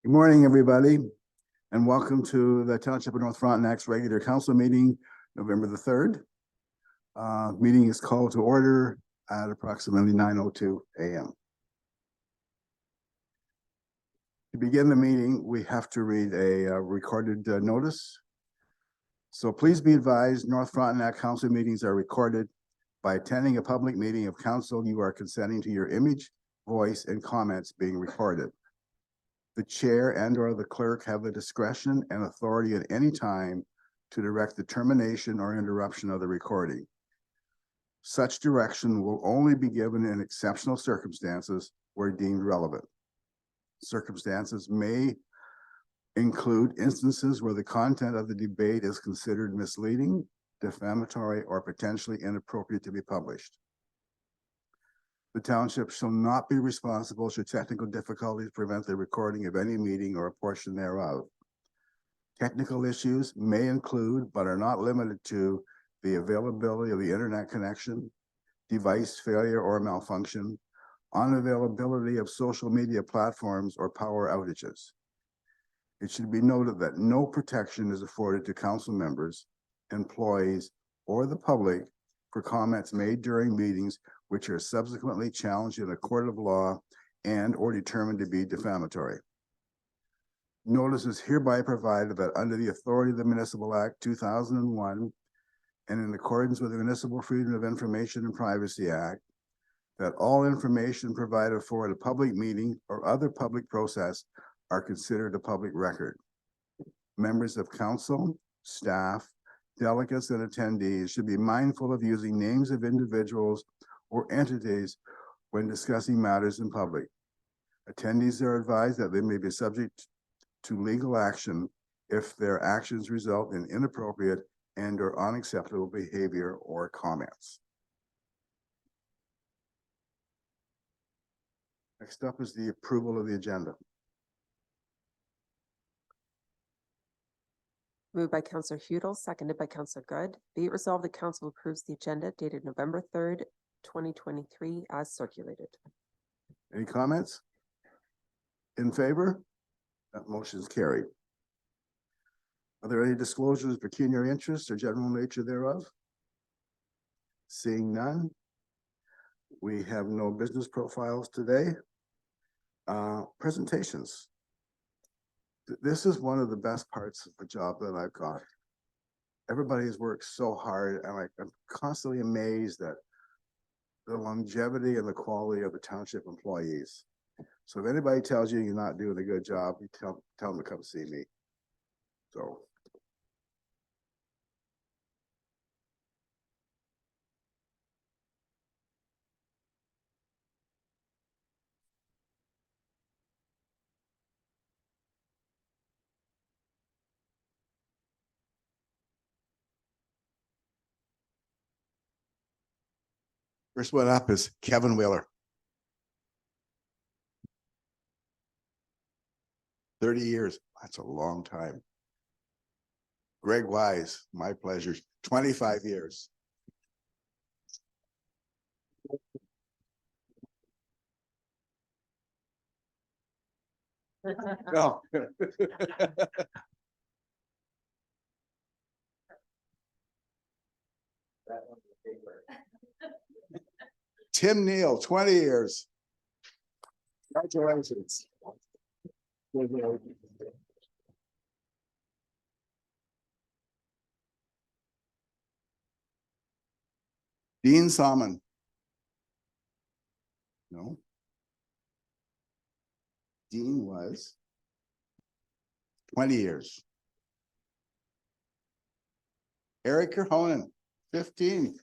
Good morning, everybody, and welcome to the Township of North Frontenac's regular council meeting, November the 3rd. Meeting is called to order at approximately 9:02 a.m. To begin the meeting, we have to read a recorded notice. So please be advised, North Frontenac council meetings are recorded. By attending a public meeting of council, you are consenting to your image, voice, and comments being recorded. The chair and/or the clerk have the discretion and authority at any time to direct the termination or interruption of the recording. Such direction will only be given in exceptional circumstances where deemed relevant. Circumstances may include instances where the content of the debate is considered misleading, defamatory, or potentially inappropriate to be published. The township shall not be responsible should technical difficulties prevent the recording of any meeting or a portion thereof. Technical issues may include, but are not limited to, the availability of the internet connection, device failure or malfunction, unavailability of social media platforms, or power outages. It should be noted that no protection is afforded to council members, employees, or the public for comments made during meetings which are subsequently challenged in a court of law and or determined to be defamatory. Notice is hereby provided that under the authority of the Municipal Act 2001 and in accordance with the Municipal Freedom of Information and Privacy Act, that all information provided for at a public meeting or other public process are considered a public record. Members of council, staff, delegates, and attendees should be mindful of using names of individuals or entities when discussing matters in public. Attendees are advised that they may be subject to legal action if their actions result in inappropriate and or unacceptable behavior or comments. Next up is the approval of the agenda. Moved by Councillor Hudel, seconded by Councillor Good. Be it resolved, the council approves the agenda dated November 3rd, 2023 as circulated. Any comments? In favor? That motion is carried. Are there any disclosures of pecuniary interest or general nature thereof? Seeing none, we have no business profiles today. Presentations. This is one of the best parts of the job that I've got. Everybody has worked so hard, and I'm constantly amazed at the longevity and the quality of the township employees. So if anybody tells you you're not doing a good job, you tell them to come see me. So. First one up is Kevin Wheeler. 30 years. That's a long time. Greg Wise, my pleasure. 25 years. No. Tim Neal, 20 years. Congratulations. Dean Salmon. No. Dean was 20 years. Eric Kerhonen, 15.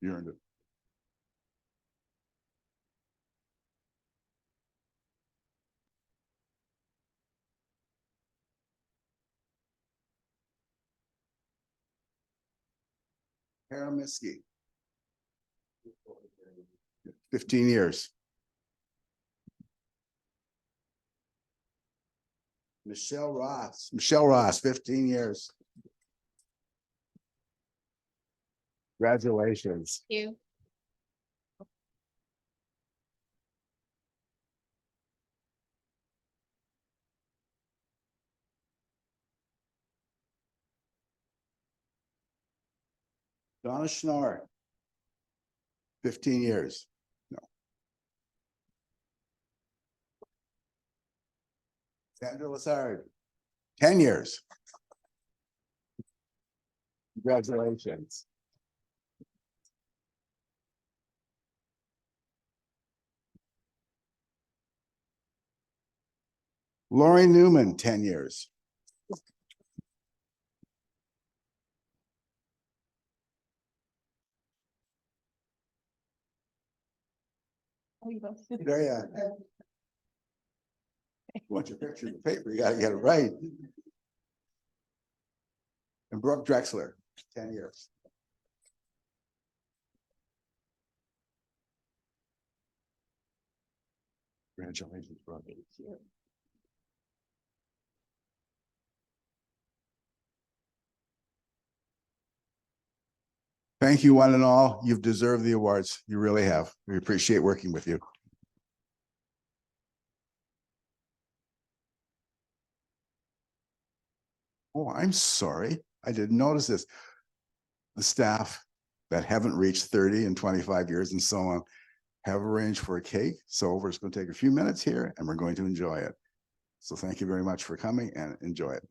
You earned it. Kara Miskey. 15 years. Michelle Ross, 15 years. Congratulations. You. Donna Schnarr. 15 years. No. Sandra Lazard. 10 years. Congratulations. Lori Newman, 10 years. There you are. Want your picture in the paper, you gotta get it right. And Brooke Drexler, 10 years. Congratulations, Brooke. Thank you, one and all. You've deserved the awards. You really have. We appreciate working with you. Oh, I'm sorry. I didn't notice this. The staff that haven't reached 30 and 25 years and so on have arranged for a cake. So we're just going to take a few minutes here and we're going to enjoy it. So thank you very much for coming and enjoy it.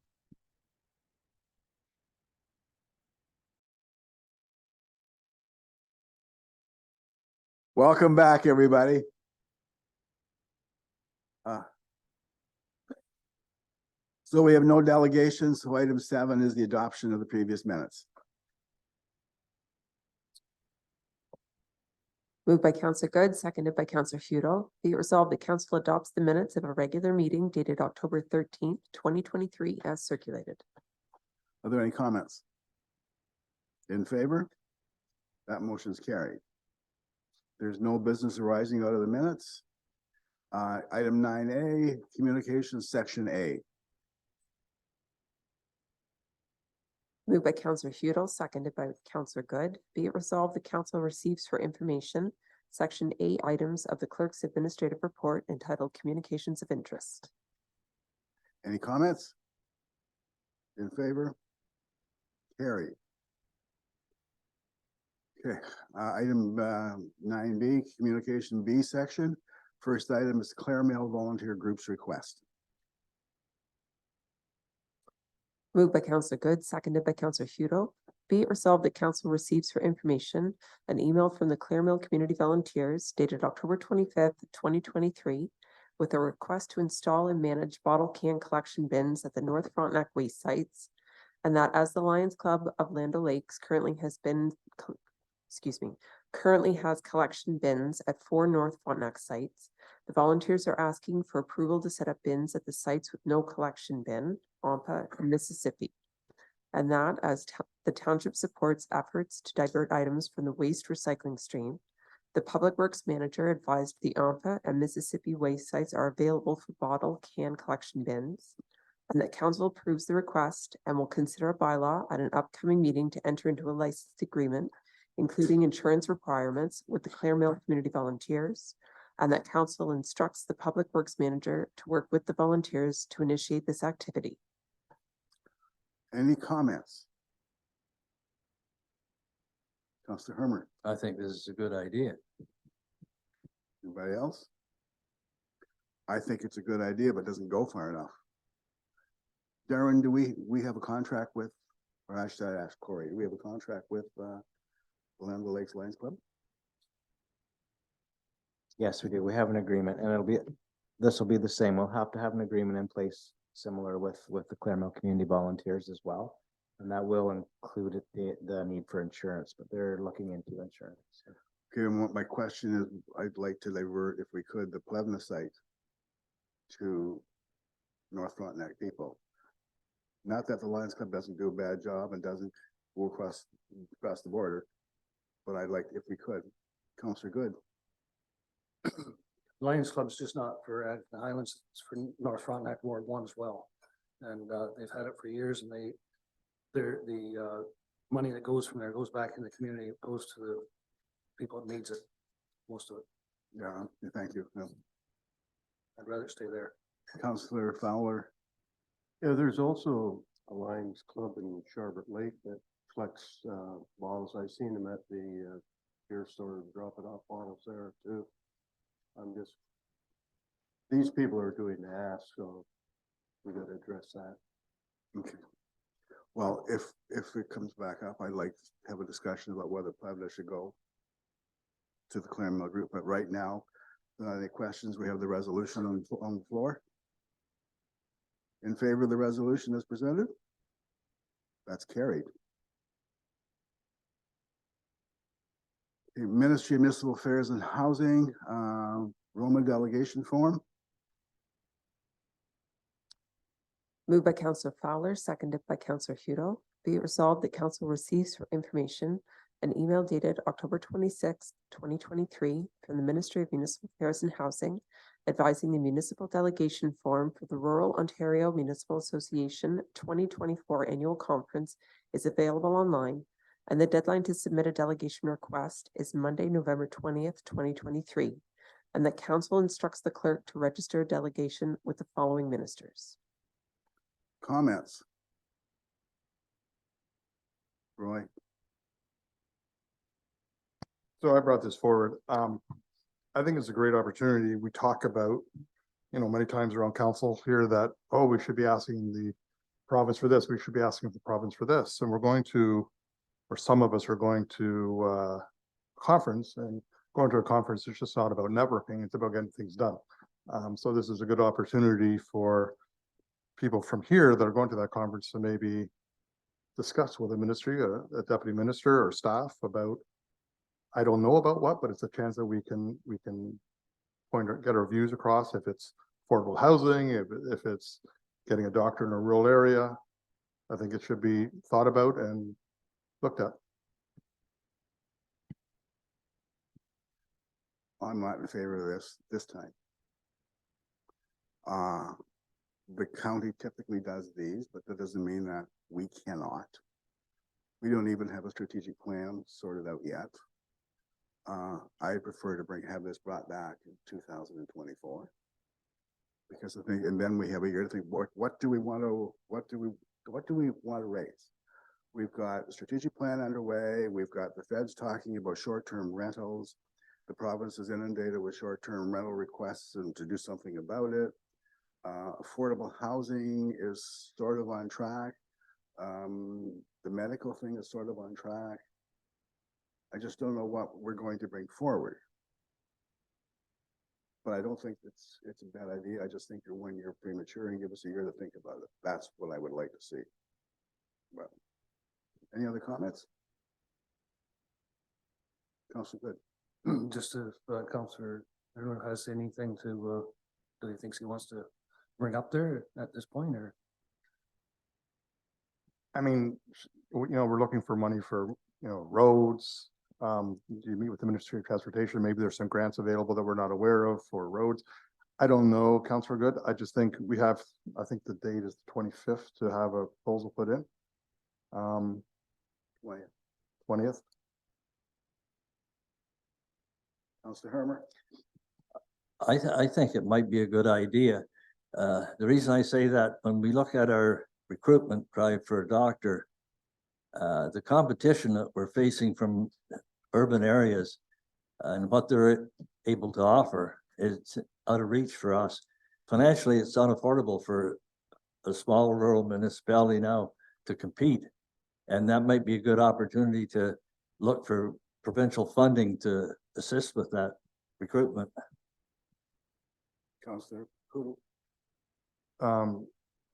Welcome back, everybody. So we have no delegations. So item 7 is the adoption of the previous minutes. Moved by Counselor Good, seconded by Counselor Feudal. Be it resolved, the council adopts the minutes of a regular meeting dated October 13th, 2023 as circulated. Are there any comments? In favor? That motion is carried. There's no business arising out of the minutes. Item 9A, communications, section A. Moved by Counselor Feudal, seconded by Counselor Good. Be it resolved, the council receives for information section A items of the clerk's administrative report entitled Communications of Interest. Any comments? In favor? Carried. Okay, item 9B, communication B section. First item is Clare Mail Volunteer Group's request. Moved by Counselor Good, seconded by Counselor Feudal. Be it resolved that council receives for information an email from the Clare Mill Community Volunteers dated October 25th, 2023, with a request to install and manage bottle can collection bins at the North Frontenac waste sites, and that as the Lions Club of Land O'Lakes currently has collection bins at 4 North Frontenac sites, the volunteers are asking for approval to set up bins at the sites with no collection bin, Ampa, Mississippi. And that as the township supports efforts to divert items from the waste recycling stream, the Public Works Manager advised the Ampa and Mississippi waste sites are available for bottle can collection bins, and that council approves the request and will consider a bylaw at an upcoming meeting to enter into a license agreement, including insurance requirements with the Clare Mill Community Volunteers, and that council instructs the Public Works Manager to work with the volunteers to initiate this activity. Any comments? Councilor Hermer, I think this is a good idea. anybody else? I think it's a good idea, but doesn't go far enough. Darren, do we have a contract with, or I should ask Corey, do we have a contract with Land Lakes Lions Club? Yes, we do. We have an agreement and this will be the same. We'll have to have an agreement in place similar with the Clare Mill Community Volunteers as well. And that will include the need for insurance, but they're looking into insurance. Okay, and what my question is, I'd like to divert, if we could, the Plevna site to North Frontenac Depot. Not that the Lions Club doesn't do a bad job and doesn't go across the border, but I'd like, if we could, Councilor Good. Lions Club's just not for the Highlands, it's for North Frontenac Ward 1 as well. And they've had it for years and the money that goes from there goes back in the community, it goes to the people that needs it, most of it. Yeah, thank you. Yeah. I'd rather stay there. Counselor Fowler, Yeah, there's also a Lions Club in Sharbert Lake that collects bottles. I've seen them at the beer store dropping off bottles there too. I'm just, these people are doing the ask, so we gotta address that. okay. Well, if it comes back up, I'd like to have a discussion about whether Plevna should go to the Claremont group, but right now, any questions? We have the resolution on the floor. In favor of the resolution as presented? That's carried. The Ministry of Municipal Affairs and Housing, Roma delegation form. Moved by Counselor Fowler, seconded by Counselor Hudel. Be it resolved that council receives for information an email dated October 26, 2023, from the Ministry of Municipal Affairs and Housing advising the municipal delegation form for the Rural Ontario Municipal Association 2024 Annual Conference is available online, and the deadline to submit a delegation request is Monday, November 20th, 2023, and that council instructs the clerk to register a delegation with the following ministers. Comments? Roy? So I brought this forward. I think it's a great opportunity. We talk about, many times around council here that, oh, we should be asking the province for this, we should be asking the province for this. And we're going to, or some of us are going to conference, and going to a conference, it's just not about networking, it's about getting things done. So this is a good opportunity for people from here that are going to that conference to maybe discuss with a ministry, a deputy minister or staff about, I don't know about what, but it's a chance that we can get our views across. If it's affordable housing, if it's getting a doctor in a rural area, I think it should be thought about and looked at. I'm not in favor of this time. The county typically does these, but that doesn't mean that we cannot. We don't even have a strategic plan sorted out yet. I prefer to have this brought back in 2024. Because I think, and then we have a year to think, what do we want to raise? We've got a strategic plan underway. We've got the feds talking about short-term rentals. The province is inundated with short-term rental requests and to do something about it. Affordable housing is sort of on track. The medical thing is sort of on track. I just don't know what we're going to bring forward. But I don't think it's a bad idea. I just think you're 1 year premature and give us a year to think about it. That's what I would like to see. But any other comments? Councilor Good. Just if Counselor, I don't know, has anything to, do he thinks he wants to bring up there at this point, or? I mean, we're looking for money for, roads. Do you meet with the Ministry of Transportation? Maybe there's some grants available that we're not aware of for roads. I don't know, Councillor Good. I just think I think the date is the 25th to have a proposal put in. 20th. Councilor Hermer. I think it might be a good idea. The reason I say that, when we look at our recruitment drive for a doctor, the competition that we're facing from urban areas and what they're able to offer is out of reach for us. Financially, it's unaffordable for a small rural municipality now to compete. And that might be a good opportunity to look for provincial funding to assist with that recruitment. Councilor Poodle.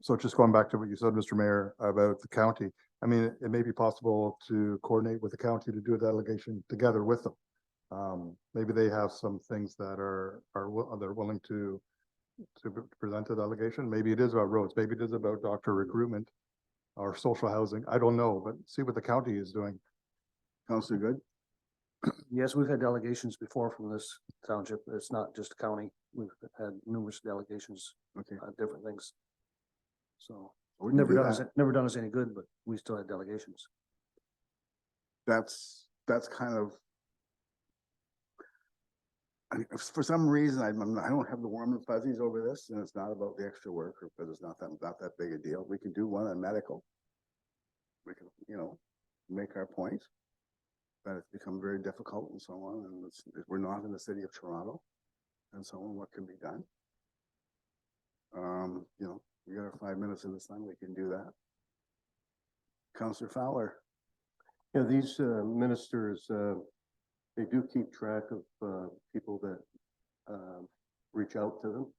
So just going back to what you said, Mr. Mayor, about the county, I mean, it may be possible to coordinate with the county to do a delegation together with them. Maybe they have some things that they're willing to present a delegation. Maybe it is about roads, maybe it is about doctor recruitment or social housing. I don't know, but see what the county is doing. Councilor Good. Yes, we've had delegations before from this township. It's not just county. We've had numerous delegations, Okay. different things. So We can never do done that. us any good, but we still had delegations. that's kind of. For some reason, I don't have the warm and fuzzies over this, and it's not about the extra work, or because it's not that big a deal. We can do one on medical. We can, make our point. But it's become very difficult and so on, and we're not in the city of Toronto, and so on, what can be done? We got our 5 minutes in the sun, we can do that. Counselor Fowler. Yeah, these ministers, they do keep track of people that reach out to them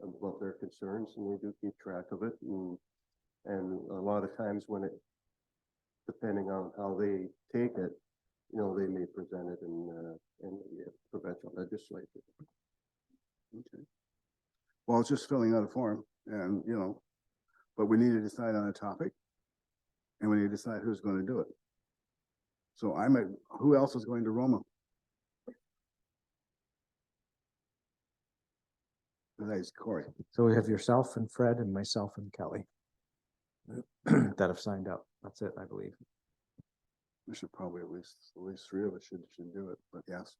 about their concerns, and they do keep track of it. And a lot of times when depending on how they take it, they may present it in the provincial legislature. Okay. Well, it's just filling out a form and, but we need to decide on a topic. And we need to decide who's going to do it. So who else is going to Roma? Today's Corey. So we have yourself and Fred and myself and Kelly that have signed up. That's it, I believe. We should probably at least 3 of us should do it, but yes.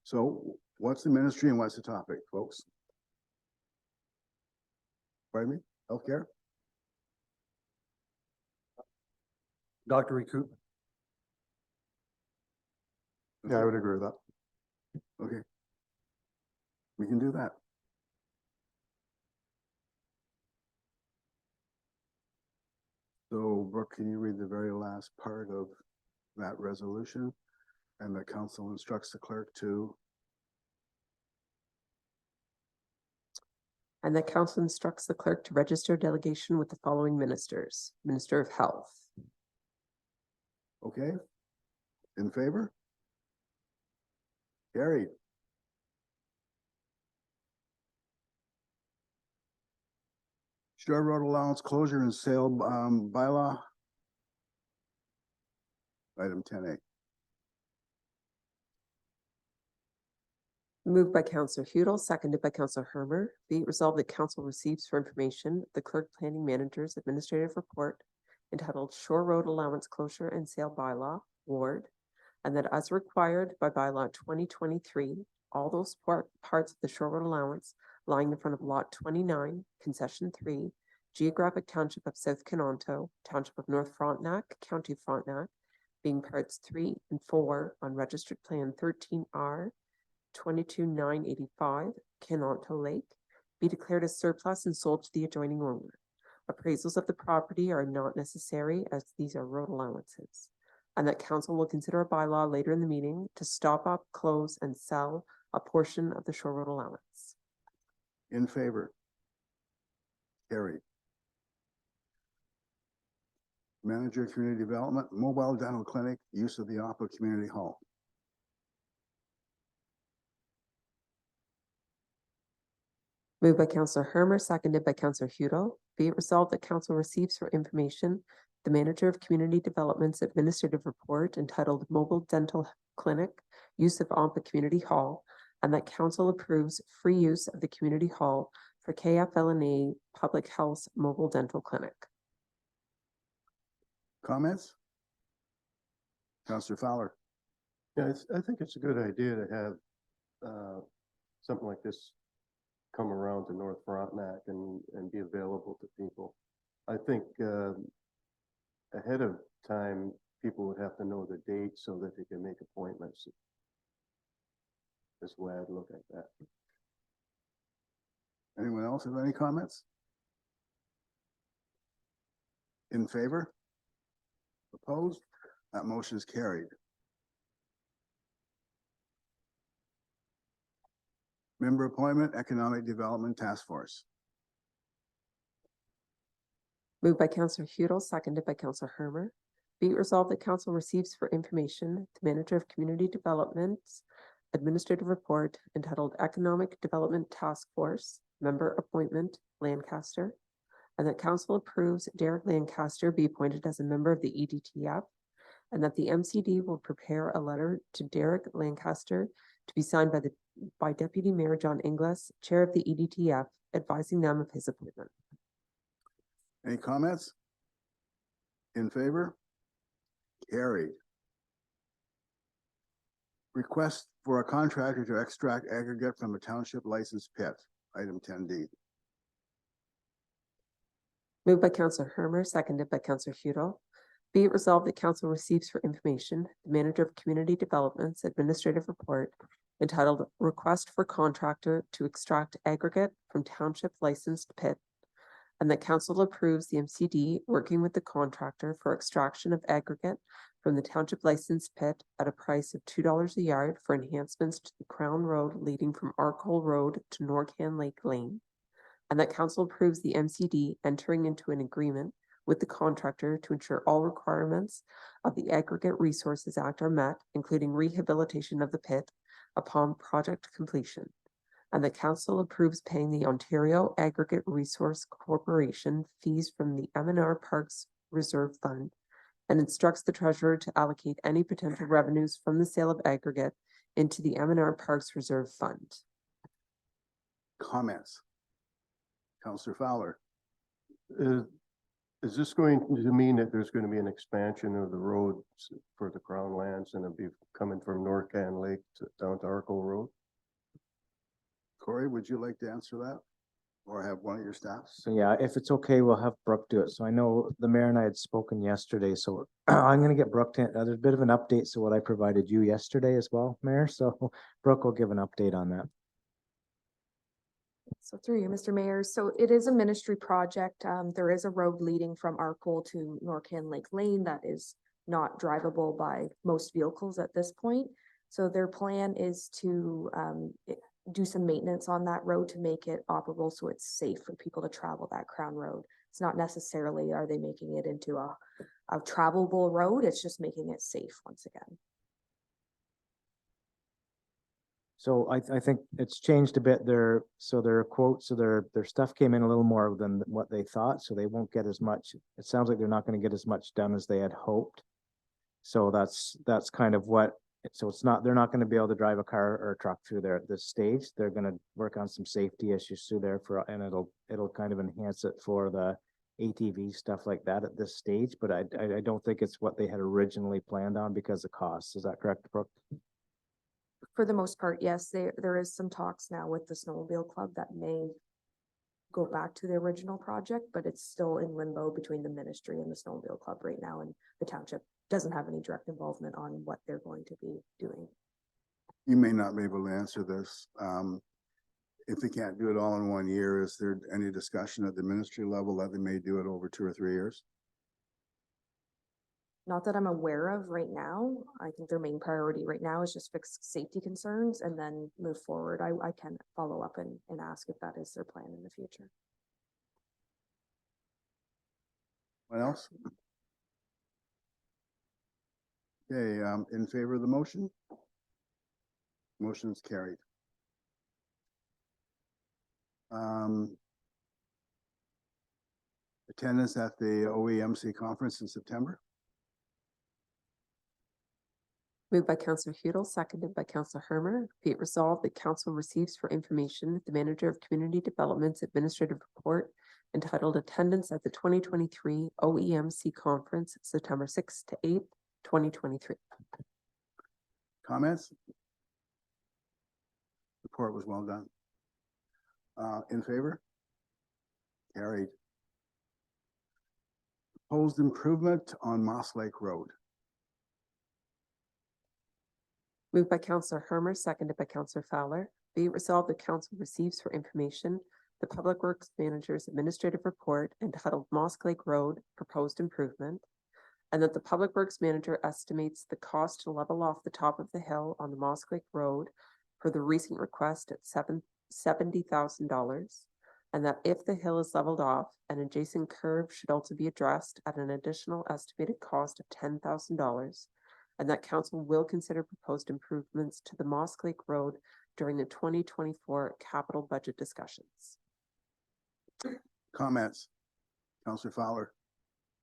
So what's the ministry and what's the topic, folks? Pardon me? Healthcare? Doctor recruitment. Yeah, I would agree with that. Okay. We can do that. So Brooke, can you read the very last part of that resolution? And the council instructs the clerk to, And the council instructs the clerk to register a delegation with the following ministers: Minister of Health, okay? In favor? Carried. Shore Road Allowance Closure and Sale Bylaw. Item 10A. moved by Councillor Hudel, seconded by Councillor Hermer. Be it resolved that council receives for information the clerk planning manager's administrative report entitled Shore Road Allowance Closure and Sale Bylaw, Ward, and that as required by bylaw 2023, all those parts of the Shore Road Allowance lying in front of lot 29, concession 3, geographic township of South Canonto, township of North Frontenac, county of Frontenac, being parts 3 and 4 on registered plan 13R 22,985 Canonto Lake, be declared as surplus and sold to the adjoining owner. Appraisals of the property are not necessary as these are road allowances, and that council will consider a bylaw later in the meeting to stop up, close, and sell a portion of the Shore Road allowance. In favor? Carried. Manager of Community Development, Mobile Dental Clinic, use of the Opera Community Hall. Moved by Councillor Hermer, seconded by Councillor Hudel. Be it resolved that council receives for information the Manager of Community Development's administrative report entitled Mobile Dental Clinic, Use of Ampa Community Hall, and that council approves free use of the community hall for KFLNA Public Health Mobile Dental Clinic. Comments? Councillor Fowler. Yeah, I think it's a good idea to have something like this come around to North Frontenac and be available to people. I think ahead of time, people would have to know the date so that they can make appointments. That's the way I'd look at that. Anyone else have any comments? In favor? Opposed? That motion is carried. Member appointment, Economic Development Task Force. Moved by Councillor Hudel, seconded by Councillor Hermer. Be it resolved that council receives for information the Manager of Community Development's administrative report entitled Economic Development Task Force, Member Appointment, Lancaster, and that council approves Derek Lancaster be appointed as a member of the EDTF, and that the MCD will prepare a letter to Derek Lancaster to be signed by Deputy Mayor John Inglis, Chair of the EDTF, advising them of his appointment. Any comments? In favor? Carried. Request for a contractor to extract aggregate from a township licensed pit, item 10D. Moved by Counselor Hermer, seconded by Counselor Hudol. Be it resolved that council receives for information the Manager of Community Development's administrative report entitled Request for Contractor to Extract Aggregate from Township Licensed Pit, and that council approves the MCD working with the contractor for extraction of aggregate from the township licensed pit at a price of $2 a yard for enhancements to the Crown Road leading from Arcole Road to Norcan Lake Lane. And that council approves the MCD entering into an agreement with the contractor to ensure all requirements of the Aggregate Resources Act are met, including rehabilitation of the pit upon project completion. And the council approves paying the Ontario Aggregate Resource Corporation fees from the M&R Parks Reserve Fund and instructs the treasurer to allocate any potential revenues from the sale of aggregate into the M&R Parks Reserve Fund. Comments? Counselor Fowler. Is this going to mean that there's going to be an expansion of the roads for the Crown lands and it'll be coming from Norcan Lake down to Arcole Road? Corey, would you like to answer that? Or have one of your staff? So yeah, if it's okay, we'll have Brooke do it. So I know the mayor and I had spoken yesterday, so I'm gonna get Brooke to, there's a bit of an update, so what I provided you yesterday as well, Mayor, so Brooke will give an update on that. So through you, Mr. Mayor, so it is a ministry project. There is a road leading from Arcole to Norcan Lake Lane that is not drivable by most vehicles at this point. So their plan is to do some maintenance on that road to make it operable so it's safe for people to travel that Crown Road. It's not necessarily, are they making it into a travelable road? It's just making it safe once again. So I think it's changed a bit their quotes, so their stuff came in a little more than what they thought, so they won't get as much. It sounds like they're not gonna get as much done as they had hoped. So that's kind of what, so it's not, they're not gonna be able to drive a car or a truck through there at this stage. They're gonna work on some safety issues through there and it'll kind of enhance it for the ATV stuff like that at this stage, but I don't think it's what they had originally planned on because of costs. Is that correct, Brooke? For the most part, yes, there is some talks now with the Snowmobile Club that may go back to the original project, but it's still in limbo between the ministry and the Snowmobile Club right now, and the township doesn't have any direct involvement on what they're going to be doing. You may not be able to answer this. If they can't do it all in 1 year, is there any discussion at the ministry level that they may do it over 2 or 3 years? Not that I'm aware of right now. I think their main priority right now is just fix safety concerns and then move forward. I can follow up and ask if that is their plan in the future. What else? Okay, in favor of the motion? Motion's carried. Attendance at the OEMC conference in September? Moved by Counselor Hudol, seconded by Counselor Hermer. Be it resolved that council receives for information the Manager of Community Development's administrative report entitled Attendance at the 2023 OEMC Conference, September 6th to 8th, 2023. Comments? Report was well done. In favor? Carried. Proposed improvement on Moss Lake Road. Moved by Counselor Hermer, seconded by Counselor Fowler. Be it resolved that council receives for information the Public Works Manager's administrative report entitled Moss Lake Road Proposed Improvement, and that the Public Works Manager estimates the cost to level off the top of the hill on the Moss Lake Road for the recent request at $70,000, and that if the hill is leveled off, an adjacent curve should also be addressed at an additional estimated cost of $10,000, and that council will consider proposed improvements to the Moss Lake Road during the 2024 capital budget discussions. Comments? Counselor Fowler.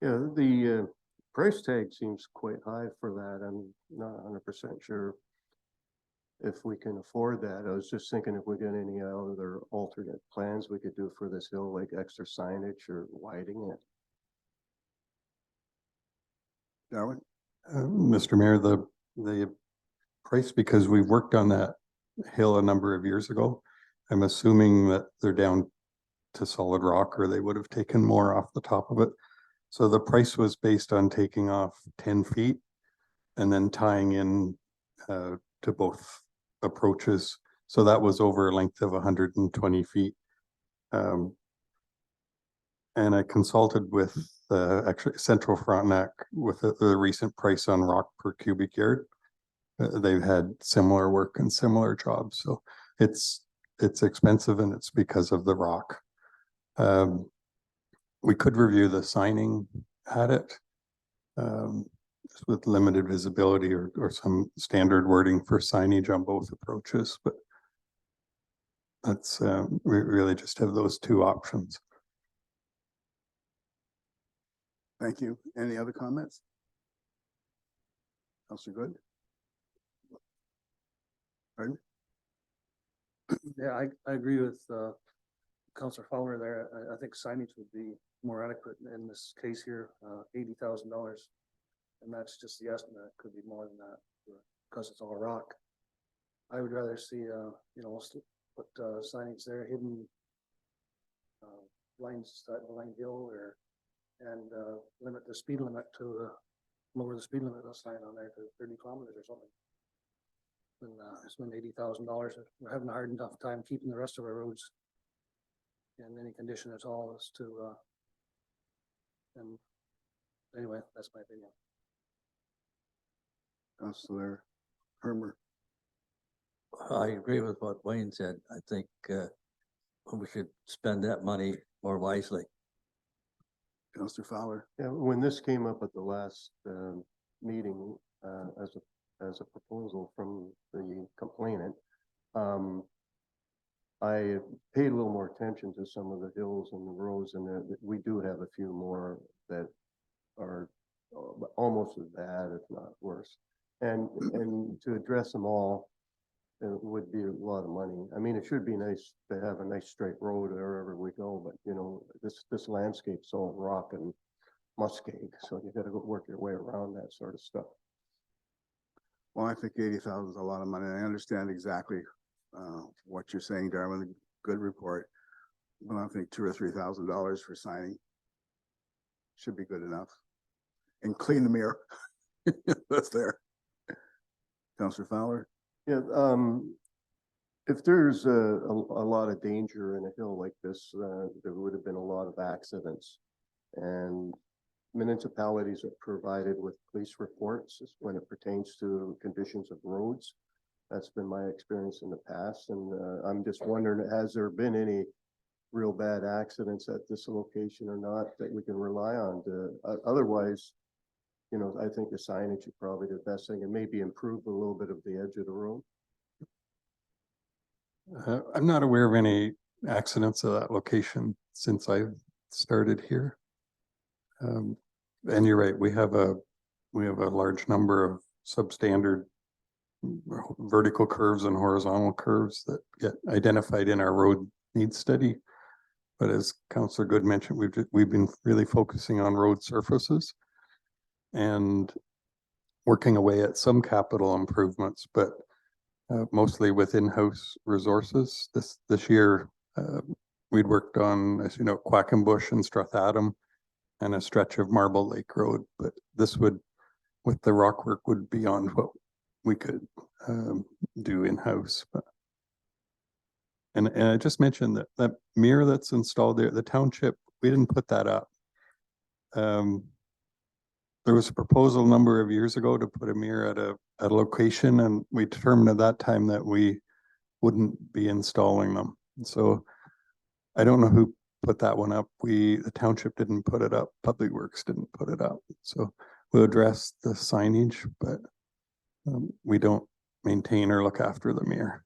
Yeah, the price tag seems quite high for that. I'm not 100% sure if we can afford that. I was just thinking if we got any other alternate plans we could do for this hill, like extra signage or widening it. Darwin? Mr. Mayor, the price because we've worked on that hill a number of years ago. I'm assuming that they're down to solid rock or they would have taken more off the top of it. So the price was based on taking off 10 feet and then tying in to both approaches. So that was over a length of 120 feet. And I consulted with actually Central Frontenac with the recent price on rock per cubic yard. They've had similar work and similar jobs, so it's expensive and it's because of the rock. We could review the signing at it just with limited visibility or some standard wording for signage on both approaches, but that's we really just have those two options. Thank you. Any other comments? Counselor Good? Pardon? Yeah, I agree with Counselor Fowler there. I think signage would be more adequate in this case here, $80,000. And that's just the estimate. It could be more than that because it's all rock. I would rather see, put signage there, hidden lines, line hill and limit the speed limit to lower the speed limit sign on there to 30 kilometers or something. And spend $80,000. We're having a hard enough time keeping the rest of our roads in any condition at all as to, and anyway, that's my opinion. Counselor Hermer? I agree with what Wayne said. I think we should spend that money more wisely. Counselor Fowler? Yeah, when this came up at the last meeting as a proposal from the complainant, I paid a little more attention to some of the hills and the roads, and we do have a few more that are almost as bad, if not worse. And to address them all would be a lot of money. I mean, it should be nice to have a nice straight road wherever we go, but this landscape's all rock and muskeg, so you gotta go work your way around that sort of stuff. Well, I think 80,000 is a lot of money. I understand exactly what you're saying, Darwin. Good report. But I think $2,000 or $3,000 for signing should be good enough. And clean the mirror. That's there. Counselor Fowler? Yeah, if there's a lot of danger in a hill like this, there would have been a lot of accidents. And municipalities are provided with police reports when it pertains to conditions of roads. That's been my experience in the past. And I'm just wondering, has there been any real bad accidents at this location or not that we can rely on? Otherwise, I think the signage is probably the best thing and maybe improve a little bit of the edge of the road. I'm not aware of any accidents at that location since I've started here. And you're right, we have a large number of substandard vertical curves and horizontal curves that get identified in our road needs study. But as Councillor Good mentioned, we've been really focusing on road surfaces and working away at some capital improvements, but mostly with in-house resources. This year, we'd worked on, as you know, Quackenbush and Strathaddam and a stretch of Marble Lake Road, but this would, with the rock work, would be beyond what we could do in-house. But and I just mentioned that mirror that's installed there, the township, we didn't put that up. There was a proposal a number of years ago to put a mirror at a location, and we determined at that time that we wouldn't be installing them. So I don't know who put that one up. The township didn't put it up. Public Works didn't put it up. So we'll address the signage, but we don't maintain or look after the mirror.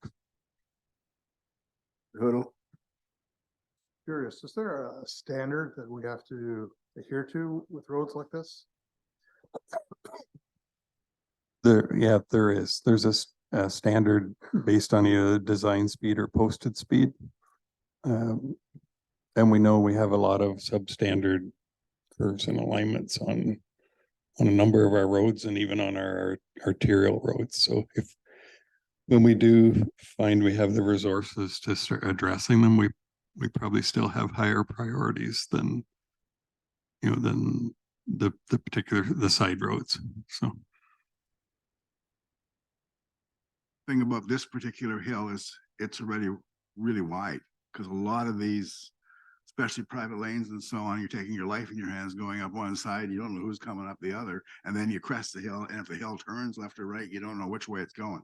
Hoodle? Curious, is there a standard that we have to adhere to with roads like this? There is. There's a standard based on either design speed or posted speed. And we know we have a lot of substandard curves and alignments on a number of our roads and even on our arterial roads. So when we do find we have the resources to start addressing them, we probably still have higher priorities than, you know, than the side roads, so. Thing about this particular hill is it's already really wide, because a lot of these, especially private lanes and so on, you're taking your life in your hands going up one side, you don't know who's coming up the other, and then you crest the hill, and if the hill turns left or right, you don't know which way it's going.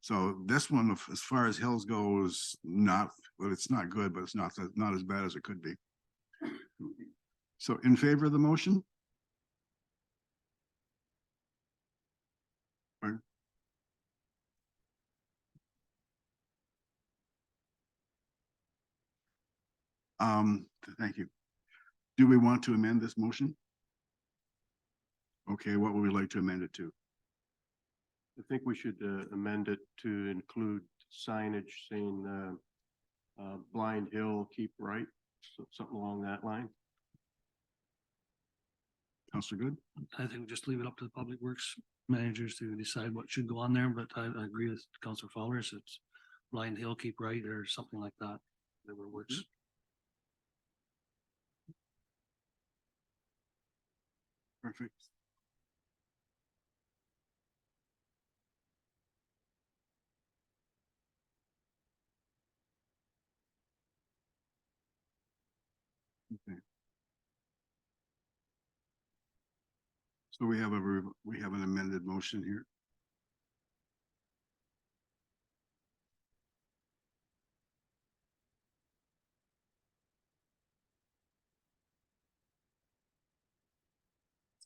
So this one, as far as hills goes, not, well, it's not good, but it's not as bad as it could be. So in favor of the motion? Pardon? Thank you. Do we want to amend this motion? Okay, what would we like to amend it to? I think we should amend it to include signage saying Blind Hill, keep right, something along that line. Counselor Good? I think we just leave it up to the public works managers to decide what should go on there, but I agree with Councilor Fowler, it's Blind Hill, keep right, or something like that, whatever works. Perfect. Okay. So we have an amended motion here.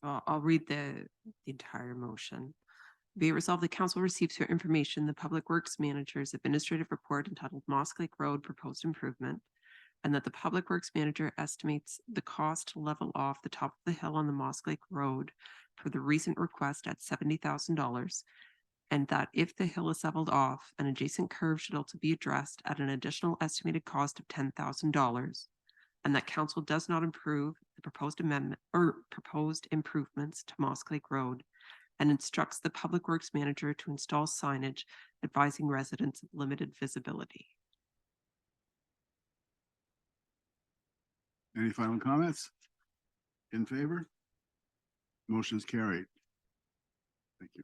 So I'll read the entire motion. Be it resolved, the council receives for information the Public Works Manager's administrative report entitled Moss Lake Road Proposed Improvement, and that the Public Works Manager estimates the cost to level off the top of the hill on the Moss Lake Road for the recent request at $70,000, and that if the hill is leveled off, an adjacent curve should also be addressed at an additional estimated cost of $10,000, and that council does not approve the proposed amendment or proposed improvements to Moss Lake Road, and instructs the Public Works Manager to install signage advising residents of limited visibility. Any final comments? In favor? Motion's carried. Thank you.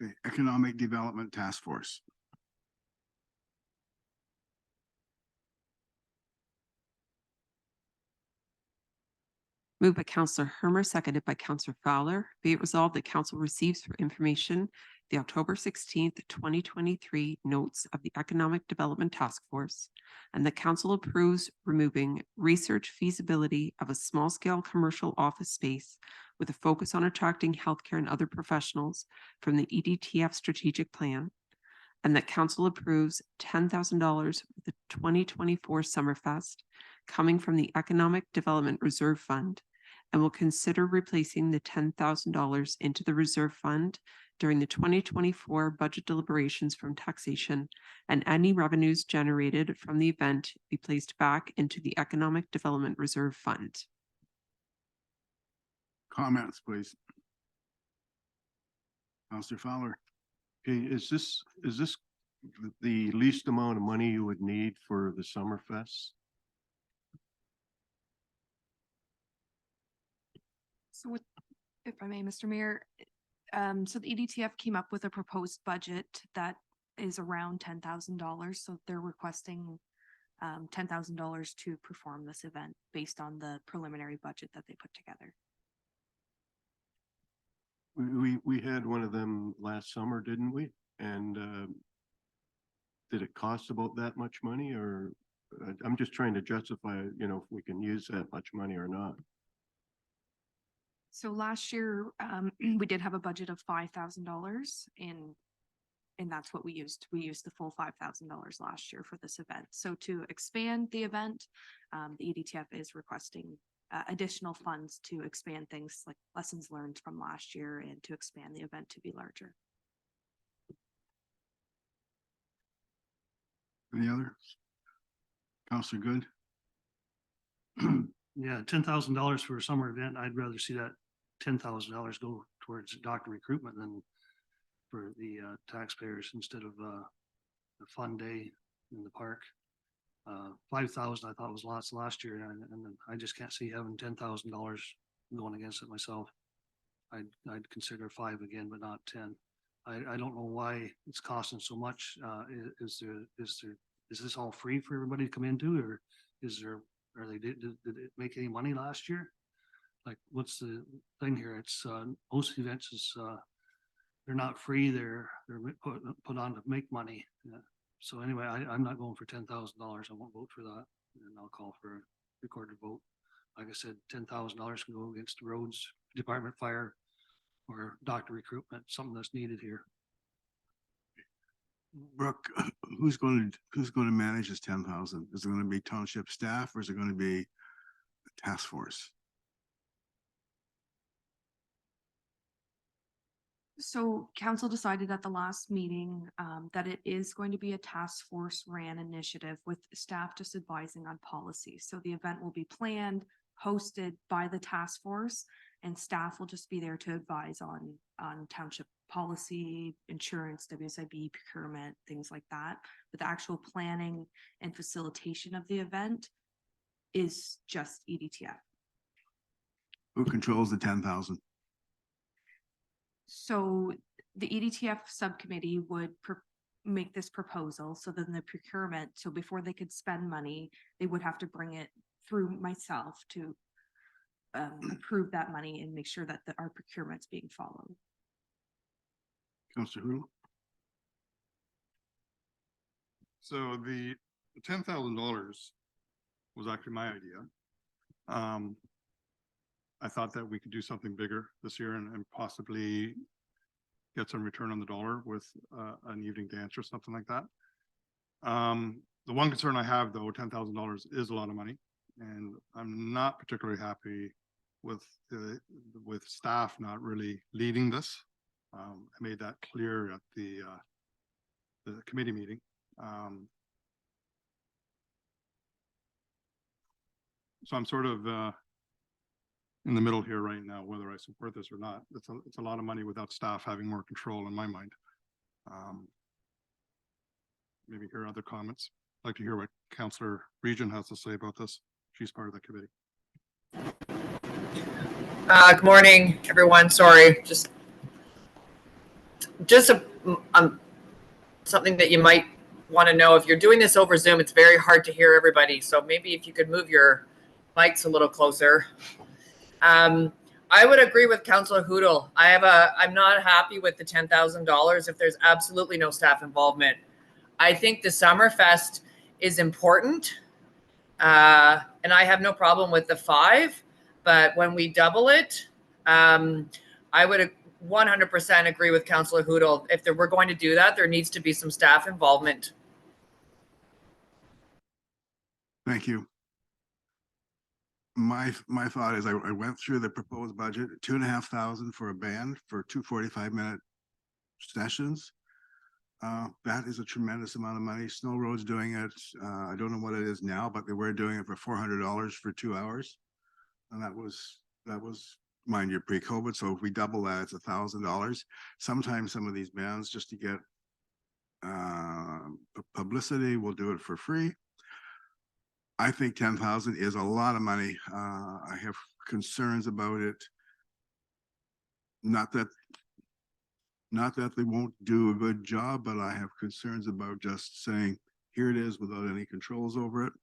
Okay, Economic Development Task Force. Moved by Councillor Hermer, seconded by Councillor Fowler. Be it resolved that council receives for information the October 16th, 2023 notes of the Economic Development Task Force, and the council approves removing research feasibility of a small-scale commercial office space with a focus on attracting healthcare and other professionals from the EDTF strategic plan, and that council approves $10,000 for the 2024 Summerfest coming from the Economic Development Reserve Fund, and will consider replacing the $10,000 into the reserve fund during the 2024 budget deliberations from taxation, and any revenues generated from the event be placed back into the Economic Development Reserve Fund. Comments, please. Counselor Fowler. Okay, is this the least amount of money you would need for the Summerfest? So with, if I may, Mr. Mayor, so the EDTF came up with a proposed budget that is around $10,000. So they're requesting $10,000 to perform this event based on the preliminary budget that they put together. We had one of them last summer, didn't we? And did it cost about that much money, or I'm just trying to justify, you know, if we can use that much money or not. So last year, we did have a budget of $5,000 and that's what we used. We used the full $5,000 last year for this event. So to expand the event, the EDTF is requesting additional funds to expand things like lessons learned from last year and to expand the event to be larger. Any other? Counselor Good? Yeah, $10,000 for a summer event, I'd rather see that $10,000 go towards doctor recruitment than for the taxpayers instead of the fun day in the park. 5,000 I thought was lots last year, and I just can't see having $10,000 going against it myself. I'd consider 5 again, but not 10. I don't know why it's costing so much. Is this all free for everybody to come into, or did it make any money last year? Like, what's the thing here? It's most events is they're not free. They're put on to make money. So anyway, I'm not going for $10,000. I won't vote for that, and I'll call for a recorded vote. Like I said, $10,000 can go against the roads department, fire, or doctor recruitment, something that's needed here. Brooke, who's going to manage this 10,000? Is it going to be township staff or is it going to be a task force? So council decided at the last meeting that it is going to be a task force ran initiative with staff just advising on policy. So the event will be planned, hosted by the task force, and staff will just be there to advise on township policy, insurance, WSIB, procurement, things like that. But the actual planning and facilitation of the event is just EDTF. Who controls the 10,000? So the EDTF subcommittee would make this proposal. So then the procurement, so before they could spend money, they would have to bring it through myself to approve that money and make sure that our procurement's being followed. Councillor Hurley? So the $10,000 was actually my idea. I thought that we could do something bigger this year and possibly get some return on the dollar with an evening dance or something like that. The one concern I have, though, $10,000 is a lot of money, and I'm not particularly happy with staff not really leading this. I made that clear at the committee meeting. So I'm sort of in the middle here right now, whether I support this or not. It's a lot of money without staff having more control in my mind. Maybe hear other comments. I'd like to hear what Councillor Region has to say about this. She's part of the committee. Good morning, everyone. Sorry, just something that you might want to know. If you're doing this over Zoom, it's very hard to hear everybody. So maybe if you could move your mics a little closer. I would agree with Councillor Hoodle. I'm not happy with the $10,000 if there's absolutely no staff involvement. I think the Summerfest is important, and I have no problem with the 5. But when we double it, I would 100% agree with Councillor Hoodle. If we're going to do that, there needs to be some staff involvement. Thank you. My thought is I went through the proposed budget, $2,500 for a band for 2 45-minute sessions. That is a tremendous amount of money. Snow Road's doing it. I don't know what it is now, but they were doing it for $400 for 2 hours. And that was, mind you, pre-COVID. So if we double that, it's $1,000. Sometimes some of these bands, just to get publicity, will do it for free. I think 10,000 is a lot of money. I have concerns about it. Not that they won't do a good job, but I have concerns about just saying, here it is without any controls over it.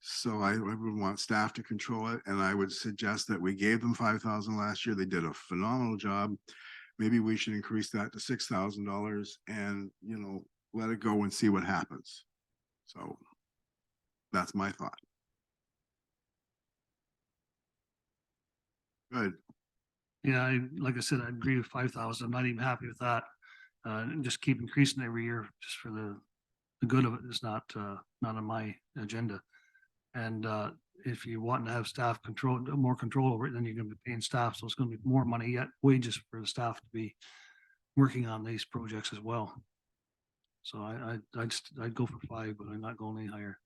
So I would want staff to control it, and I would suggest that we gave them $5,000 last year. They did a phenomenal job. Maybe we should increase that to $6,000 and, let it go and see what happens. So that's my thought. Good. Yeah, like I said, I agree with 5,000. I'm not even happy with that. And just keep increasing every year just for the good of it is not on my agenda. And if you want to have staff more control over it, then you're going to be paying staff. So it's going to be more money yet, wages for the staff to be working on these projects as well. So I'd go for 5, but I'm not going any higher.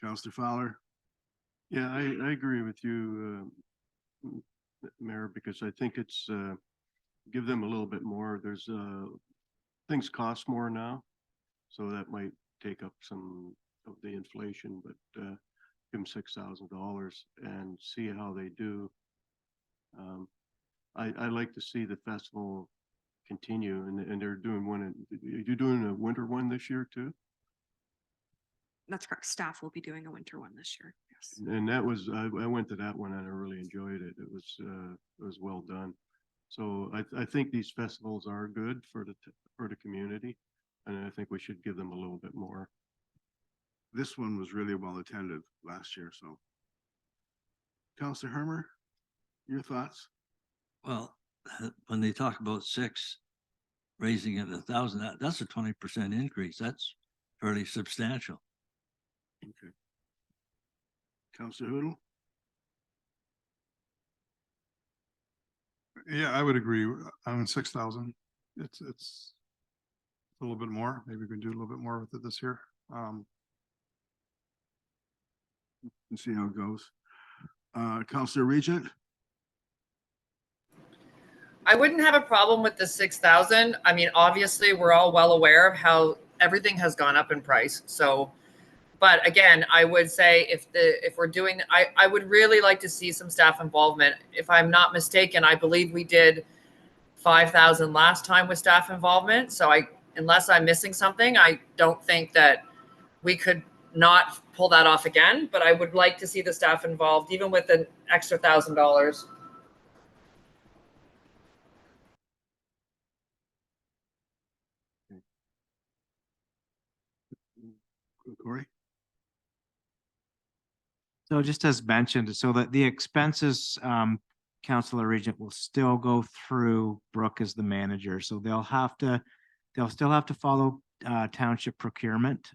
Councillor Fowler. Yeah, I agree with you, Mayor, because I think it's give them a little bit more. There's, things cost more now. So that might take up some of the inflation, but, give them $6,000 and see how they do. I like to see the festival continue and they're doing one, you're doing a winter one this year too? That's correct. Staff will be doing a winter one this year. Yes. And that was, I went to that one and I really enjoyed it. It was well done. So I think these festivals are good for the community. And I think we should give them a little bit more. This one was really well attended last year, so. Counselor Hermer, your thoughts? Well, when they talk about 6, raising it 1,000, that's a 20% increase. That's fairly substantial. Okay. Counselor Hoodle? Yeah, I would agree. 6,000. It's a little bit more. Maybe we can do a little bit more with it this year. And see how it goes. Counselor Regent? I wouldn't have a problem with the 6,000. I mean, obviously, we're all well aware of how everything has gone up in price. So, but again, I would say if we're doing, I would really like to see some staff involvement. If I'm not mistaken, I believe we did 5,000 last time with staff involvement. So unless I'm missing something, I don't think that we could not pull that off again. But I would like to see the staff involved, even with an extra $1,000. Corey? So just as mentioned, so that the expenses, Councilor Regent will still go through Brooke as the manager, so they'll still have to follow township procurement,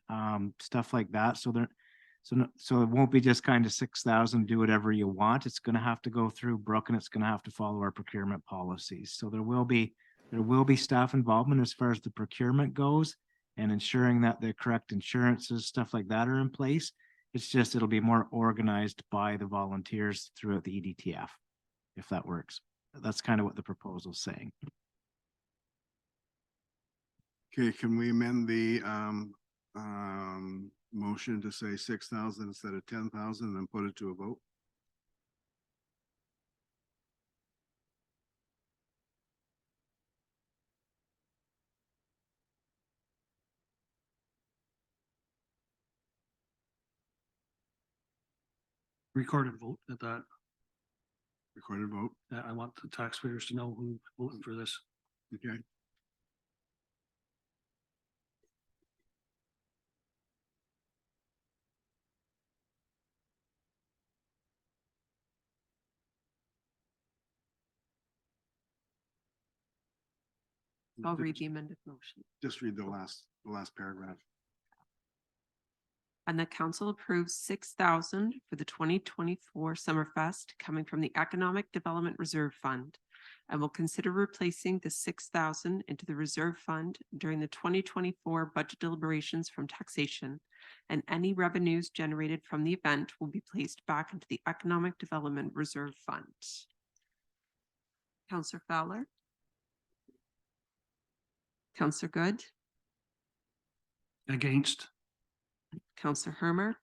stuff like that, so it won't be just kind of 6,000, do whatever you want. It's gonna have to go through Brooke and it's gonna have to follow our procurement policies. So there will be staff involvement as far as the procurement goes and ensuring that the correct insurances, stuff like that are in place. It's just, it'll be more organized by the volunteers throughout the EDTF, if that works. That's kind of what the proposal's saying. Okay, can we amend the motion to say 6,000 instead of 10,000 and then put it to a vote? Recorded vote at that. Recorded vote, I want the taxpayers to know who voted for this. okay? I'll read the amended motion. Just read the last paragraph. And the council approves 6,000 for the 2024 Summerfest coming from the Economic Development Reserve Fund, and will consider replacing the 6,000 into the reserve fund during the 2024 budget deliberations from taxation, and any revenues generated from the event will be placed back into the Economic Development Reserve Fund. Councillor Fowler? Councillor Good? Against. Councillor Hermer?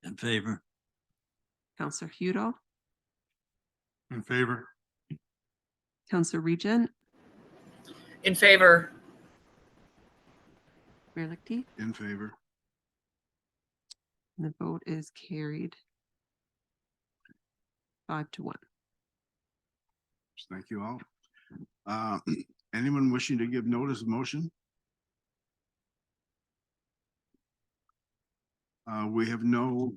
In favor. Councillor Hudol? In favor. Councillor Regent? In favor. Mayor Lichty? In favor. And the vote is carried 5-1. Thank you all. Anyone wishing to give notice of motion? We have no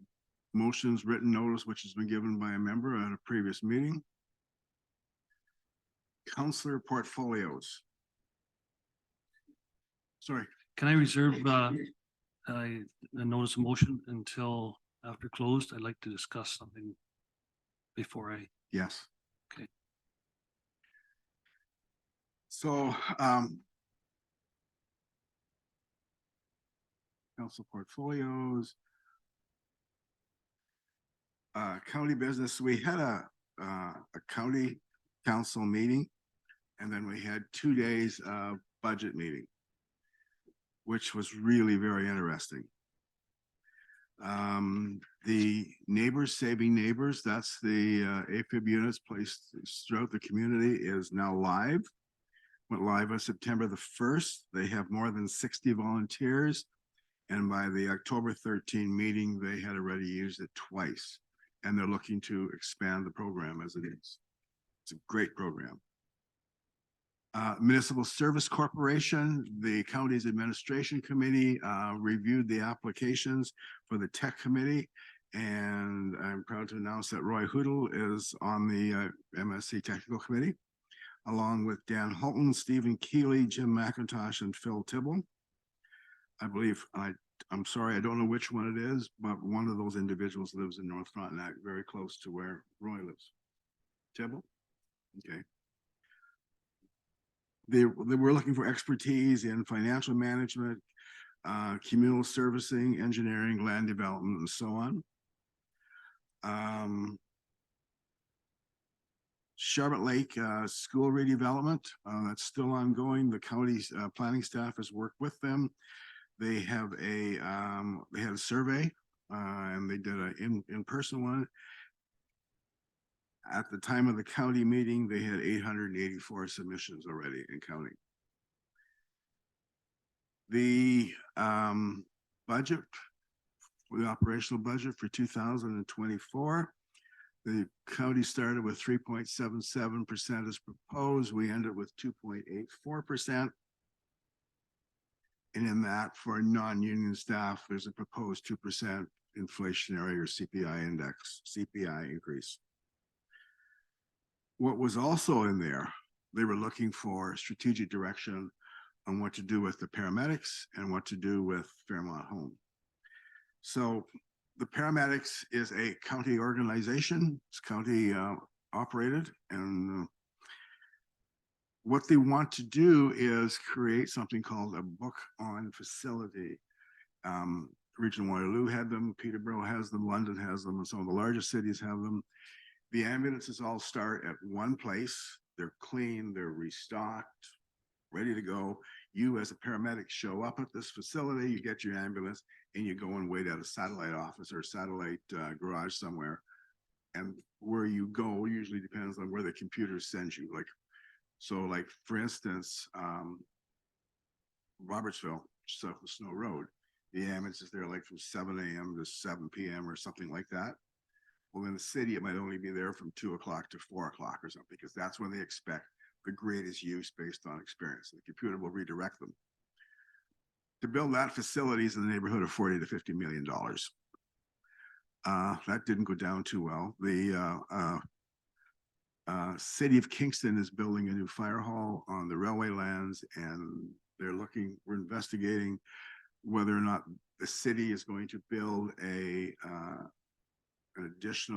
motions, written notice, which has been given by a member at a previous meeting. Councillor portfolios. Sorry. Can I reserve the notice of motion until after closed? I'd like to discuss something before I. Yes. Okay. So, council portfolios. County business, we had a a county council meeting. And then we had 2 days of budget meeting, which was really very interesting. The Neighbors Saving Neighbors, that's the AFib units placed throughout the community, is now live. Went live on September the 1st. They have more than 60 volunteers. And by the October 13 meeting, they had already used it twice. And they're looking to expand the program as it is. It's a great program. Municipal Service Corporation, the county's administration committee reviewed the applications for the tech committee. And I'm proud to announce that Roy Hoodle is on the MSC technical committee, along with Dan Holton, Stephen Keeley, Jim McIntosh, and Phil Tibble. I believe, I'm sorry, I don't know which one it is, but one of those individuals lives in North Frontenac, very close to where Roy lives. Tibble? Okay. They were looking for expertise in financial management, communal servicing, engineering, land development, and so on. Charlotte Lake School redevelopment, that's still ongoing. The county's planning staff has worked with them. They have they had a survey and they did an in-person one. At the time of the county meeting, they had 884 submissions already in county. The budget, the operational budget for 2024, the county started with 3.77% as proposed. We ended with 2.84%. And in that, for non-union staff, there's a proposed 2% inflationary or CPI index, CPI increase. What was also in there, they were looking for strategic direction on what to do with the paramedics and what to do with Fairmont Home. So the paramedics is a county organization. It's county operated, and what they want to do is create something called a book on facility. Region Waterloo had them, Peterborough has them, London has them, and some of the largest cities have them. The ambulances all start at one place. They're clean, they're restocked, ready to go. You as a paramedic show up at this facility, you get your ambulance, and you go and wait at a satellite office or satellite garage somewhere. And where you go usually depends on where the computer sends you. Like for instance, Robertsville, south of Snow Road, the ambulance is there like from 7 a.m. to 7 p.m. or something like that. Well, in the city, it might only be there from 2 o'clock to 4 o'clock or something, because that's when they expect the greatest use based on experience. The computer will redirect them. To build that facility is in the neighborhood of $40 to $50 million. That didn't go down too well. The city of Kingston is building a new fire hall on the railway lands, and we're investigating whether or not the city is going to build an addition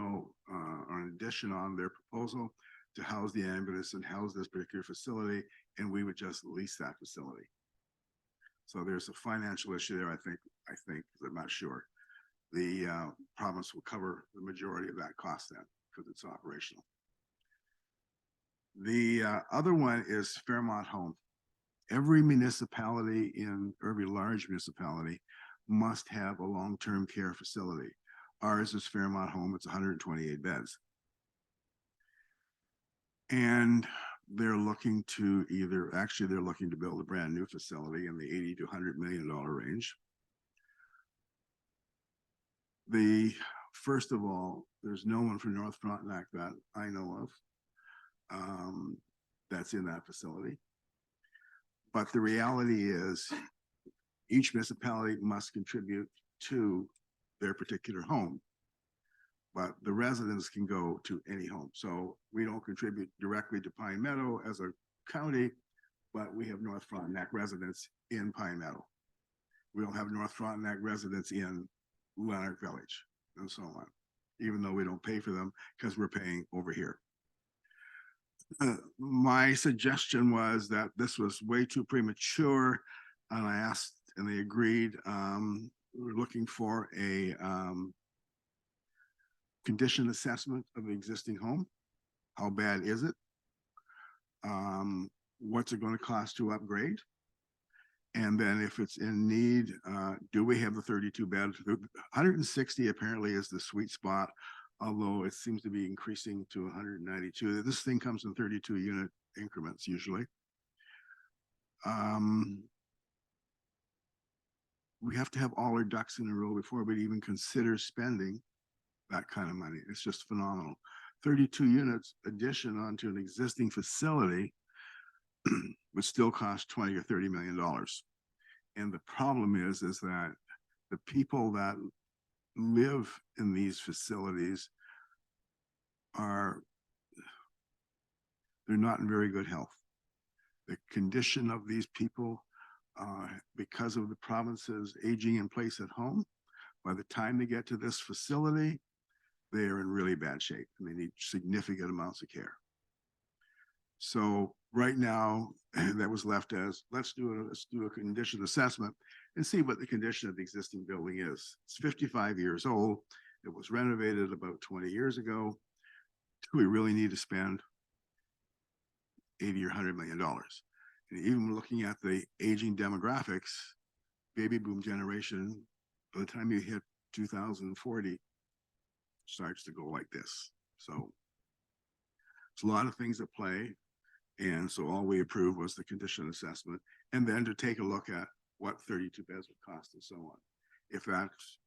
on their proposal to house the ambulance and house this particular facility, and we would just lease that facility. So there's a financial issue there, I think, I'm not sure. The province will cover the majority of that cost then, because it's operational. The other one is Fairmont Home. Every municipality every large municipality must have a long-term care facility. Ours is Fairmont Home. It's 128 beds. And they're looking to they're looking to build a brand new facility in the $80 to $100 million range. First of all, there's no one from North Frontenac that I know of that's in that facility. But the reality is each municipality must contribute to their particular home, but the residents can go to any home. So we don't contribute directly to Pine Meadow as a county, but we have North Frontenac residents in Pine Meadow. We don't have North Frontenac residents in Lanark Village and so on, even though we don't pay for them because we're paying over here. My suggestion was that this was way too premature, and I asked, and they agreed. We're looking for a condition assessment of the existing home. How bad is it? What's it gonna cost to upgrade? And then if it's in need, do we have the 32 beds? 160 apparently is the sweet spot, although it seems to be increasing to 192. This thing comes in 32 unit increments usually. We have to have all our ducks in a row before we even consider spending that kind of money. It's just phenomenal. 32 units addition onto an existing facility would still cost 20 or $30 million. And the problem is that the people that live in these facilities they're not in very good health. The condition of these people, because of the province's aging in place at home, by the time they get to this facility, they are in really bad shape and they need significant amounts of care. So right now, that was left as, let's do a condition assessment and see what the condition of the existing building is. It's 55 years old. It was renovated about 20 years ago. Do we really need to spend 80 or $100 million? And even looking at the aging demographics, baby boom generation, by the time you hit 2040, starts to go like this. So there's a lot of things at play. And so all we approved was the condition assessment, and then to take a look at what 32 beds would cost and so on. If that's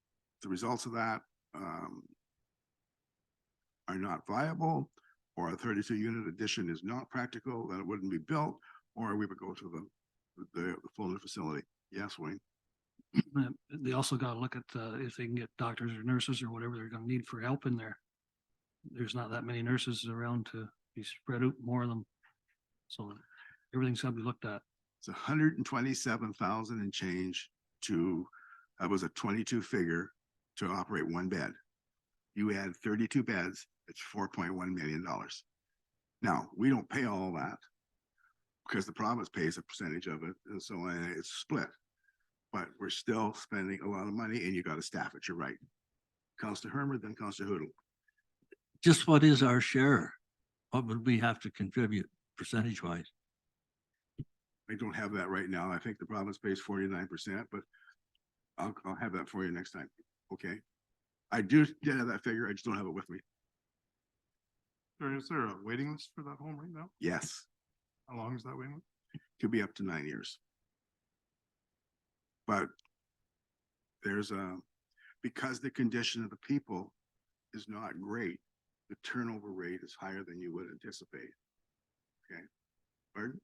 the results of that are not viable, or a 32 unit addition is not practical, then it wouldn't be built, or we would go to the full new facility. Yes, Wayne. They also gotta look at if they can get doctors or nurses or whatever they're gonna need for help in there. There's not that many nurses around to be spread out, more of them. So everything's gotta be looked at. It's 127,000 and change that was a 22 figure to operate one bed. You add 32 beds, it's $4.1 million. Now, we don't pay all that because the province pays a percentage of it, and so it's split. But we're still spending a lot of money, and you got to staff it. You're right. Councillor Herman, then Councillor Hoodle. Just what is our share? What would we have to contribute percentage wise? I don't have that right now. I think the province pays 49%, but I'll have that for you next time. Okay. I did have that figure. I just don't have it with me. Is there a waiting list for that home right now? Yes, How long is that waiting list? could be up to 9 years. But because the condition of the people is not great, the turnover rate is higher than you would anticipate. Okay. Pardon?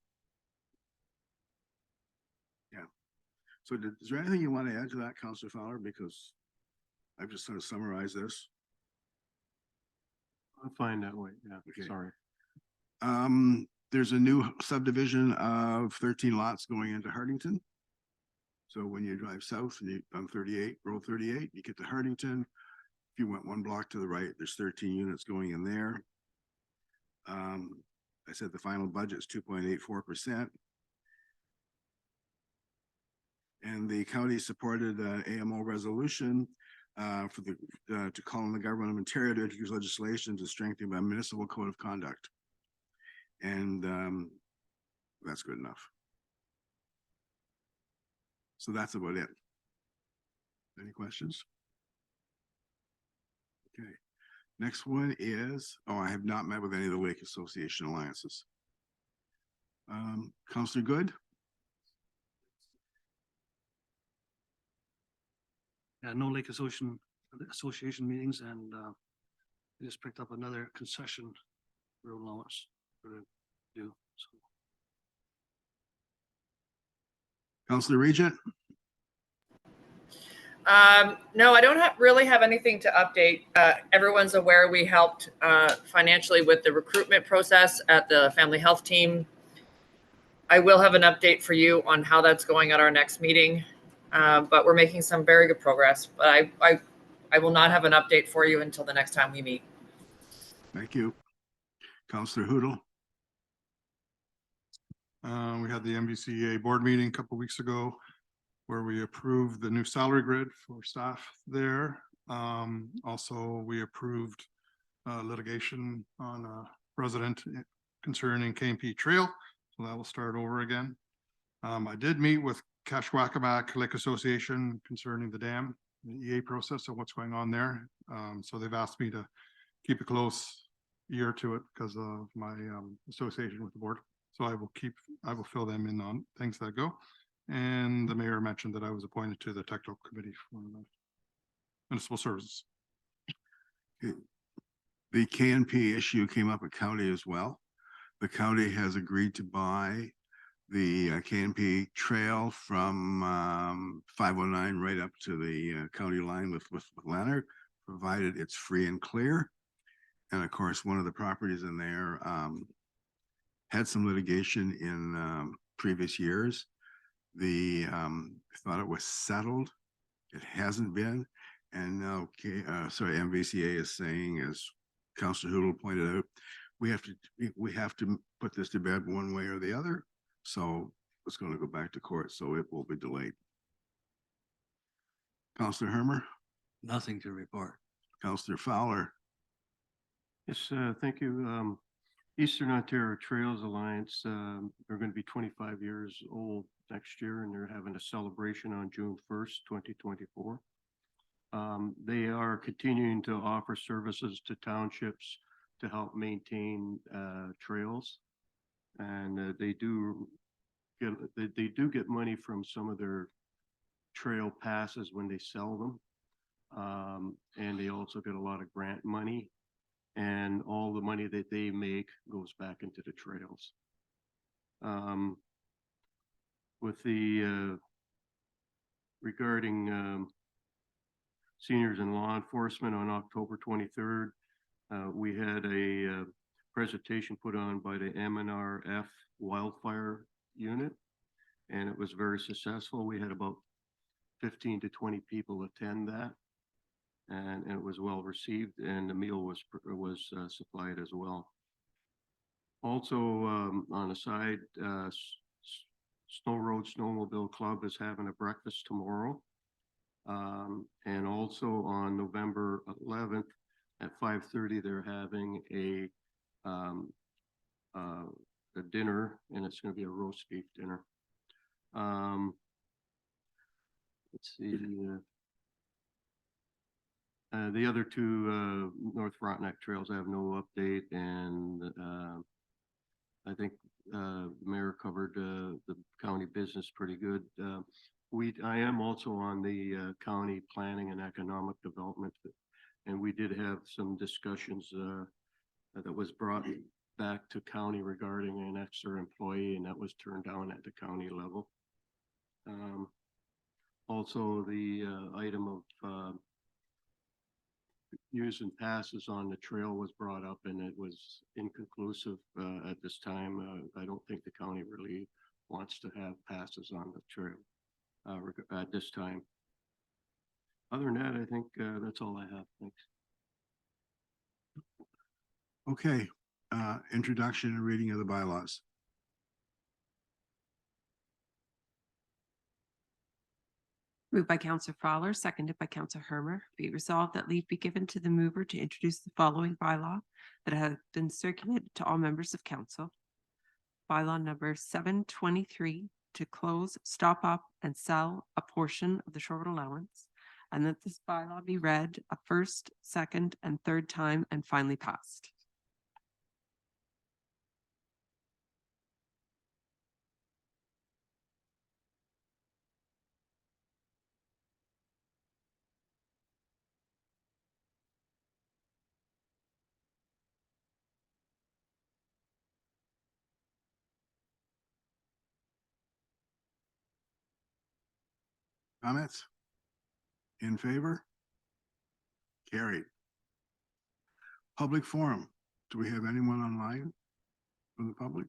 Yeah. So is there anything you want to add to that, Councillor Fowler? Because I've just sort of summarized this. I'm fine that way. Yeah, Okay. sorry. There's a new subdivision of 13 lots going into Hardington. So when you drive south and you on 38, Road 38, you get to Hardington. If you went one block to the right, there's 13 units going in there. I said the final budget is 2.84%. And the county supported an AMO resolution to call on the government of Ontario to introduce legislation to strengthen the municipal code of conduct. And that's good enough. So that's about it. Any questions? Okay. Next one is, I have not met with any of the Lake Association alliances. Councillor Good? Yeah, no Lake Association meetings, and we just picked up another concession road allowance to do, so. Councillor Regent? No, I don't really have anything to update. Everyone's aware we helped financially with the recruitment process at the family health team. I will have an update for you on how that's going at our next meeting, but we're making some very good progress. But I will not have an update for you until the next time we meet. Thank you. Councillor Hoodle? We had the MBCEA board meeting a couple of weeks ago where we approved the new salary grid for staff there. Also, we approved litigation on a president concerning KMP Trail, so that will start over again. I did meet with Kashwakamak Lake Association concerning the dam, the EA process of what's going on there. So they've asked me to keep a close ear to it because of my association with the board. So I will fill them in on things that go. And the mayor mentioned that I was appointed to the technical committee for the municipal services. The KNP issue came up at county as well. The county has agreed to buy the KNP trail from 509 right up to the county line with Lanark, provided it's free and clear. And of course, one of the properties in there had some litigation in previous years. The thought it was settled. It hasn't been. And now, MVCA is saying, as Councilor Hoodle pointed out, we have to put this to bed one way or the other. So it's going to go back to court, so it will be delayed. Councilor Hermer, Nothing to report. Councilor Fowler, Yes, thank you. Eastern Ontario Trails Alliance, they're going to be 25 years old next year, and they're having a celebration on June 1st, 2024. They are continuing to offer services to townships to help maintain trails. And they do get money from some of their trail passes when they sell them. And they also get a lot of grant money. And all the money that they make goes back into the trails. With the regarding seniors and law enforcement on October 23rd, we had a presentation put on by the MNRF Wildfire Unit, and it was very successful. We had about 15 to 20 people attend that. And it was well received, and the meal was supplied as well. Also, on the side, Snow Road Snowmobile Club is having a breakfast tomorrow. And also on November 11th at 5:30, they're having a dinner, and it's going to be a roast beef dinner. Let's see. The other two North Frontenac trails, I have no update, and I think the mayor covered the county business pretty good. I am also on the county planning and economic development, and we did have some discussions that was brought back to county regarding an extra employee, and that was turned down at the county level. Also, the item of using passes on the trail was brought up, and it was inconclusive at this time. I don't think the county really wants to have passes on the trail at this time. Other than that, I think that's all I have. Thanks. okay. Introduction and reading of the bylaws. Moved by Counselor Fowler, seconded by Counselor Hermer. Be resolved that leave be given to the mover to introduce the following bylaw that has been circulated to all members of council. Bylaw number 723 to close, stop up, and sell a portion of the short allowance, and that this bylaw be read a first, second, and third time and finally passed. Comments? In favor? Carried. Public forum. Do we have anyone online from the public?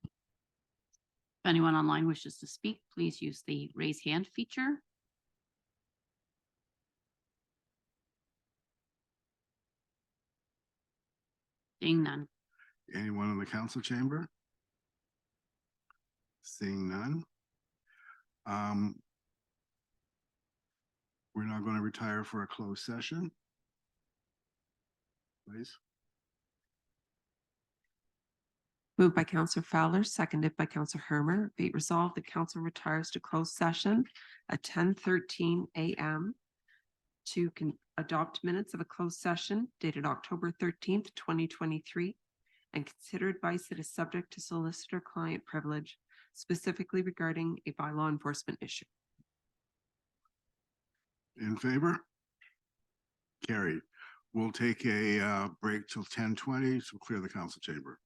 If anyone online wishes to speak, please use the raise hand feature. Seeing none. Anyone in the council chamber? Seeing none. We're now going to retire for a closed session. please. Moved by Counselor Fowler, seconded by Counselor Hermer. Be it resolved, the council retires to closed session at 10:13 a.m. to adopt minutes of a closed session dated October 13th, 2023, and consider advice that is subject to solicitor-client privilege, specifically regarding a bylaw enforcement issue. In favor? Carried. We'll take a break till 10:20 to clear the council chamber.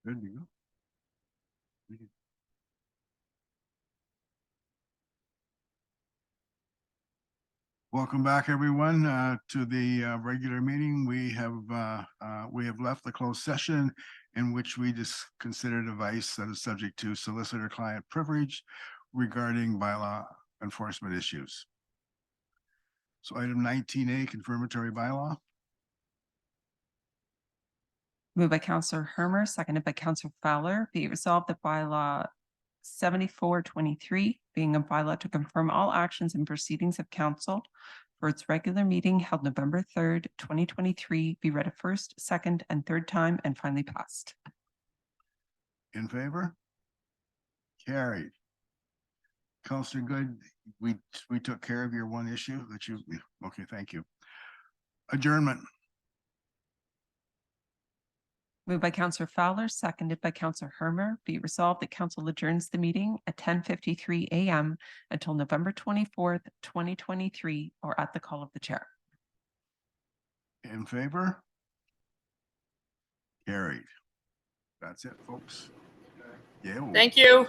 Good to go. Thank you. Welcome back, everyone, to the regular meeting. We have left the closed session in which we just considered advice that is subject to solicitor-client privilege regarding bylaw enforcement issues. So item 19A, confirmatory bylaw. Moved by Counselor Hermer, seconded by Counselor Fowler. Be it resolved that bylaw 7423, being a bylaw to confirm all actions and proceedings of council for its regular meeting held November 3rd, 2023, be read a first, second, and third time and finally passed. In favor? Carried. Counselor Good, we took care of your one issue that you, okay, thank you. Adjournment. Moved by Counselor Fowler, seconded by Counselor Hermer. Be it resolved that council adjourns the meeting at 10:53 a.m. until November 24th, 2023, or at the call of the chair. In favor? Carried. That's it, folks. Yeah. Thank you.